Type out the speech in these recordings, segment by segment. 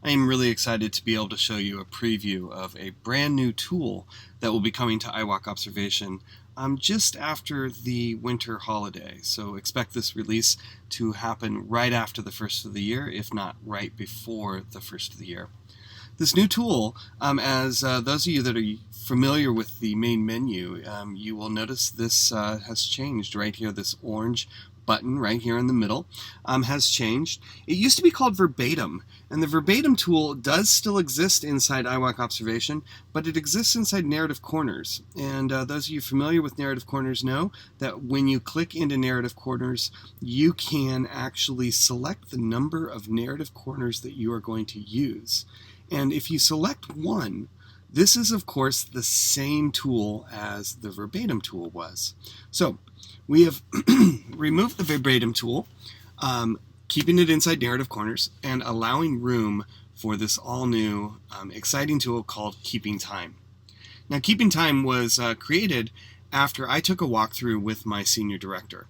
I am really excited to be able to show you a preview of a brand new tool that will be coming to iWalkObservation just after the winter holiday. So expect this release to happen right after the first of the year, if not right before the first of the year. This new tool, as those of you that are familiar with the main menu, you will notice this has changed right here. This orange button right here in the middle has changed. It used to be called Verbatim, and the Verbatim tool does still exist inside iWalkObservation, but it exists inside Narrative Corners. And those of you familiar with Narrative Corners know that when you click into Narrative Corners, you can actually select the number of narrative corners that you are going to use. And if you select one, this is, of course, the same tool as the Verbatim tool was. So we have removed the Verbatim tool, keeping it inside Narrative Corners and allowing room for this all-new, exciting tool called Keeping Time. Now, Keeping Time was created after I took a walkthrough with my senior director.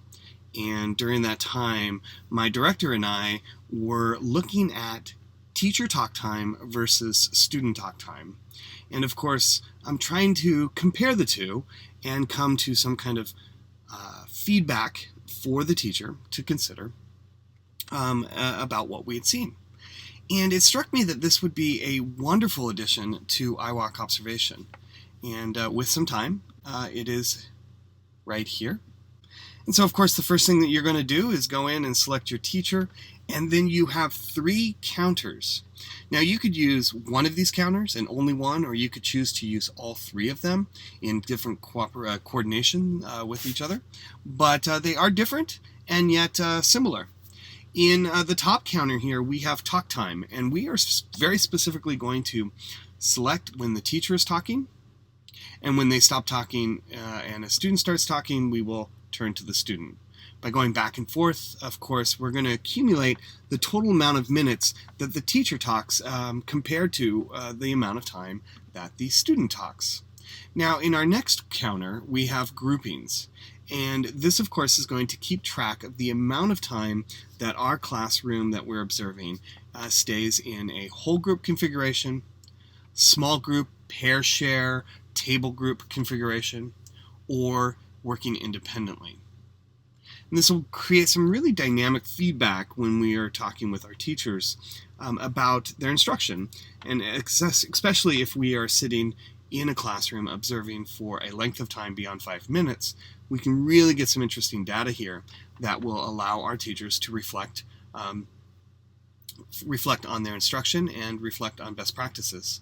And during that time, my director and I were looking at teacher talk time versus student talk time. And of course, I'm trying to compare the two and come to some kind of feedback for the teacher to consider about what we had seen. And it struck me that this would be a wonderful addition to iWalkObservation. And with some time, it is right here. And so, of course, the first thing that you're going to do is go in and select your teacher, and then you have 3 counters. Now, you could use one of these counters and only one, or you could choose to use all 3 of them in different coordination with each other. But they are different and yet similar. In the top counter here, we have talk time, and we are very specifically going to select when the teacher is talking, and when they stop talking and a student starts talking, we will turn to the student. By going back and forth, of course, we're going to accumulate the total amount of minutes that the teacher talks compared to the amount of time that the student talks. Now, in our next counter, we have groupings. And this, of course, is going to keep track of the amount of time that our classroom that we're observing stays in a whole group configuration, small group, pair share, table group configuration, or working independently. And this will create some really dynamic feedback when we are talking with our teachers about their instruction, and especially if we are sitting in a classroom observing for a length of time beyond 5 minutes, we can really get some interesting data here that will allow our teachers to reflect on their instruction and reflect on best practices.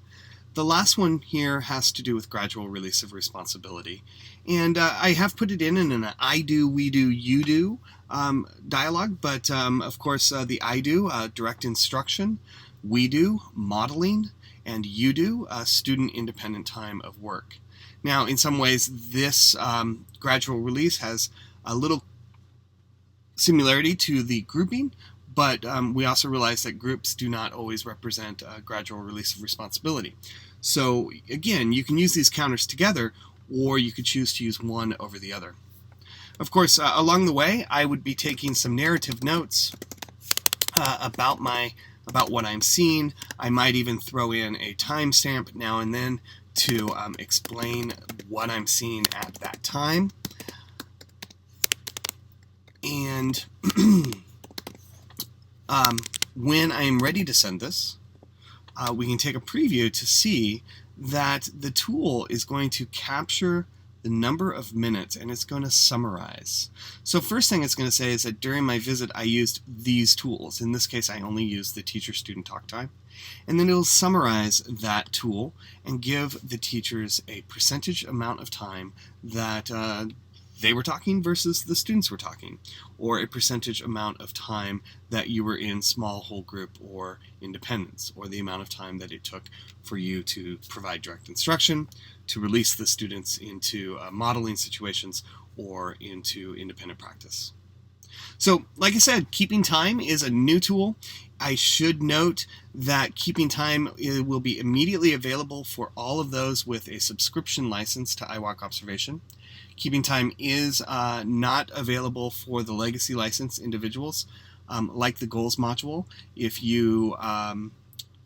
The last one here has to do with gradual release of responsibility. And I have put it in an I do, we do, you do dialogue, but of course the I do, direct instruction, we do, modeling, and you do, student independent time of work. Now, in some ways, this gradual release has a little similarity to the grouping, but we also realize that groups do not always represent a gradual release of responsibility. So again, you can use these counters together, or you could choose to use one over the other. Of course, along the way, I would be taking some narrative notes about what I'm seeing. I might even throw in a timestamp now and then to explain what I'm seeing at that time. And when I'm ready to send this, we can take a preview to see that the tool is going to capture the number of minutes and it's going to summarize. So first thing it's going to say is that during my visit I used these tools. In this case I only used the teacher-student talk time. And then it'll summarize that tool and give the teachers a percentage amount of time that they were talking versus the students were talking, or a percentage amount of time that you were in small whole group or independence, or the amount of time that it took for you to provide direct instruction, to release the students into modeling situations, or into independent practice. So, like I said, Keeping Time is a new tool. I should note that Keeping Time will be immediately available for all of those with a subscription license to iWalkObservation. Keeping Time is not available for the legacy license individuals, like the Goals module. If you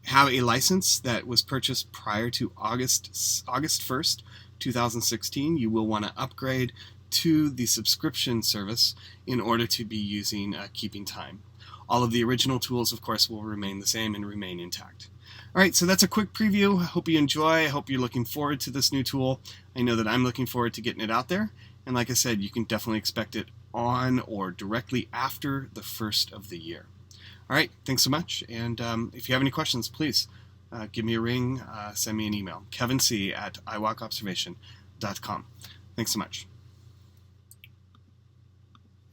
have a license that was purchased prior to August 1st, 2016, you will want to upgrade to the subscription service in order to be using Keeping Time. All of the original tools, of course, will remain the same and remain intact. All right, so that's a quick preview. I hope you enjoy. I hope you're looking forward to this new tool. I know that I'm looking forward to getting it out there. And like I said, you can definitely expect it on or directly after the first of the year. All right, thanks so much. And if you have any questions, please give me a ring, send me an email, kevinc@iWalkObservation.com. Thanks so much.